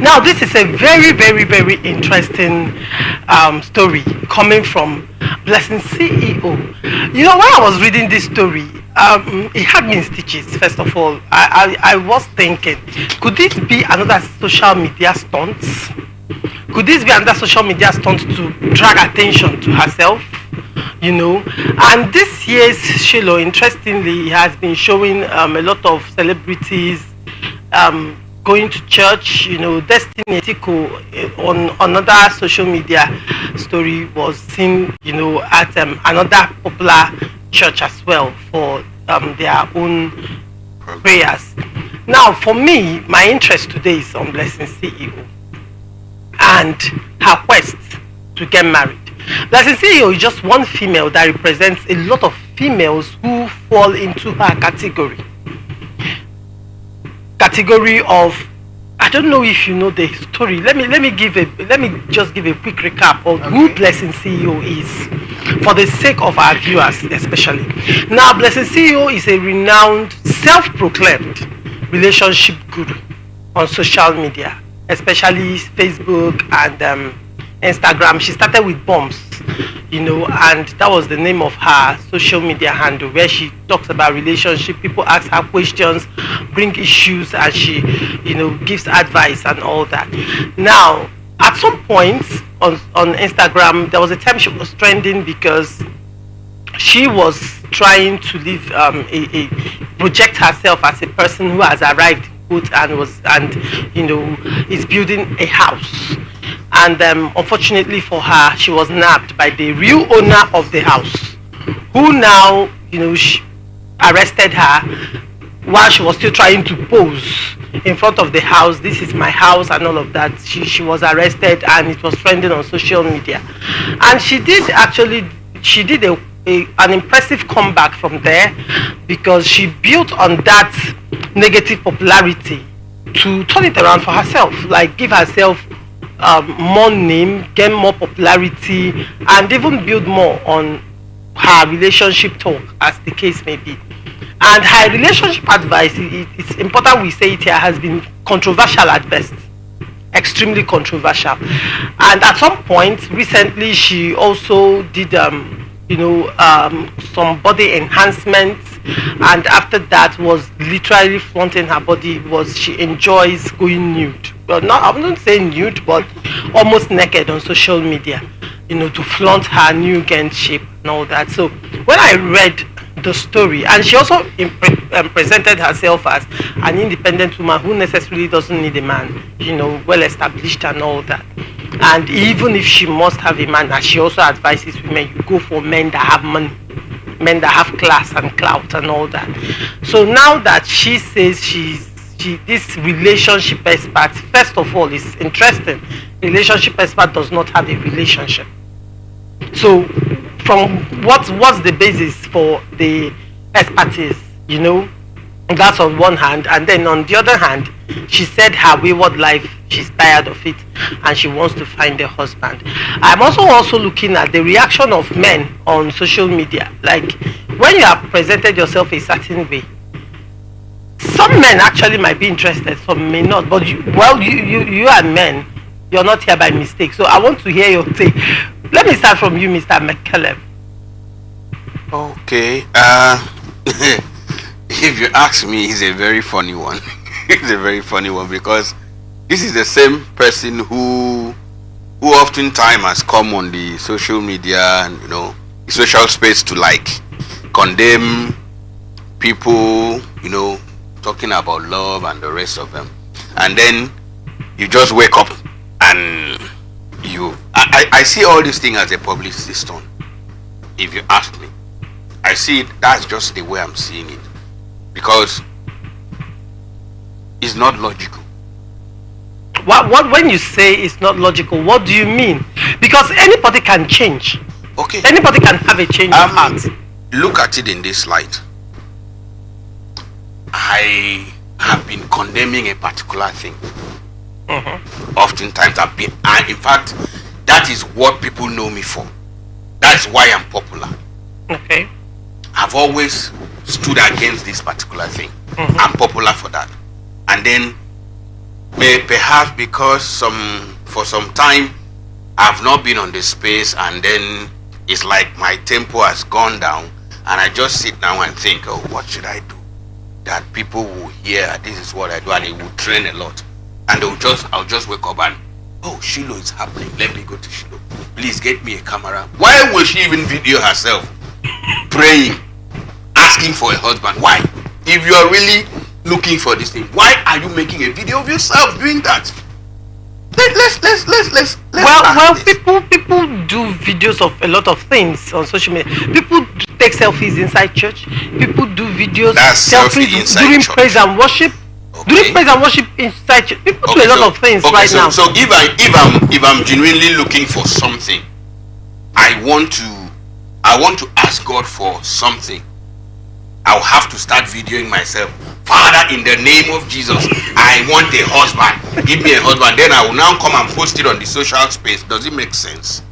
Now, this is a very, very, very interesting story coming from Blessing CEO. You know, when I was reading this story, it had me in stitches. First of all, I was thinking, could this be another social media stunt? Could this be another social media stunt to drag attention to herself? You know, and this year's Shiloh, interestingly, has been showing a lot of celebrities going to church. You know, Destiny Etiko on another social media story was seen, you know, at another popular church as well for their own prayers. Now, for me, my interest today is on Blessing CEO and her quest to get married. Blessing CEO is just one female that represents a lot of females who fall into her category of, I don't know if you know the story. Let me just give a quick recap of who Blessing CEO is, for the sake of our viewers especially. Now, Blessing CEO is a renowned, self-proclaimed relationship guru on social media, especially Facebook and Instagram. She started with bombs, you know, and that was the name of her social media handle, where she talks about relationship. People ask her questions, bring issues, and she, you know, gives advice and all that. Now, at some point on Instagram, there was a time she was trending because she was trying to live a project herself as a person who has arrived and you know, is building a house. And unfortunately for her, she was nabbed by the real owner of the house, who now, you know, arrested her while she was still trying to pose in front of the house. This is my house and all of that. She was arrested, and it was trending on social media. And she did an impressive comeback from there, because she built on that negative popularity to turn it around for herself, like give herself more name, gain more popularity, and even build more on her relationship talk, as the case may be. And her relationship advice, it's important we say it here, has been controversial at best, extremely controversial. And at some point recently, she also did some body enhancements, and after that was literally flaunting her body. She enjoys going nude, well, not, I wouldn't say nude, but almost naked on social media, you know, to flaunt her new gained shape and all that. So when I read the story, and she also presented herself as an independent woman who necessarily doesn't need a man, you know, well established and all that. And even if she must have a man, as she also advises women, you go for men that have money, men that have class and clout and all that. So now that she says this relationship expert, first of all, is interesting. Relationship expert does not have a relationship. So from what's the basis for the expertise, you know? That's on one hand. And then on the other hand, she said her wayward life, she's tired of it, and she wants to find a husband. I'm also looking at the reaction of men on social media. Like, when you have presented yourself a certain way, some men actually might be interested, some may not. But you are men, you're not here by mistake. So I want to hear your take. Let me start from you, Mr. McCaleb. Okay. If you ask me, he's a very funny one. He's a very funny one, because this is the same person who oftentimes has come on the social media and, you know, the social space to like condemn people, you know, talking about love and the rest of them. And then you just wake up and I see all these things as a publicity stunt. If you ask me, I see it, that's just the way I'm seeing it, because it's not logical. What when you say it's not logical, what do you mean? Because anybody can change. Okay. Anybody can have a change of heart. Look at it in this light. I have been condemning a particular thing. Oftentimes in fact, that is what people know me for. That's why I'm popular. Okay. I've always stood against this particular thing. I'm popular for that. And then Perhaps because for some time I've not been on the space, and then it's like my tempo has gone down, and I just sit down and think, oh, what should I do that people will hear this is what I do, and it will train a lot, and I'll just wake up and, oh, Shiloh is happening, let me go to Shiloh, please get me a camera. Why will she even video herself praying, asking for a husband? Why? If you are really looking for this thing, why are you making a video of yourself doing that? Let's Well, people do videos of a lot of things on social media. People take selfies inside church. People do videos, That's selfies selfie inside during church. praise and worship. Okay. During praise and worship inside church, people do a lot of things right now. So if I'm genuinely looking for something, I want to ask God for something, I'll have to start videoing myself. Father, in the name of Jesus, I want a husband. Give me a husband. Then I will now come and post it on the social space. Does it make sense?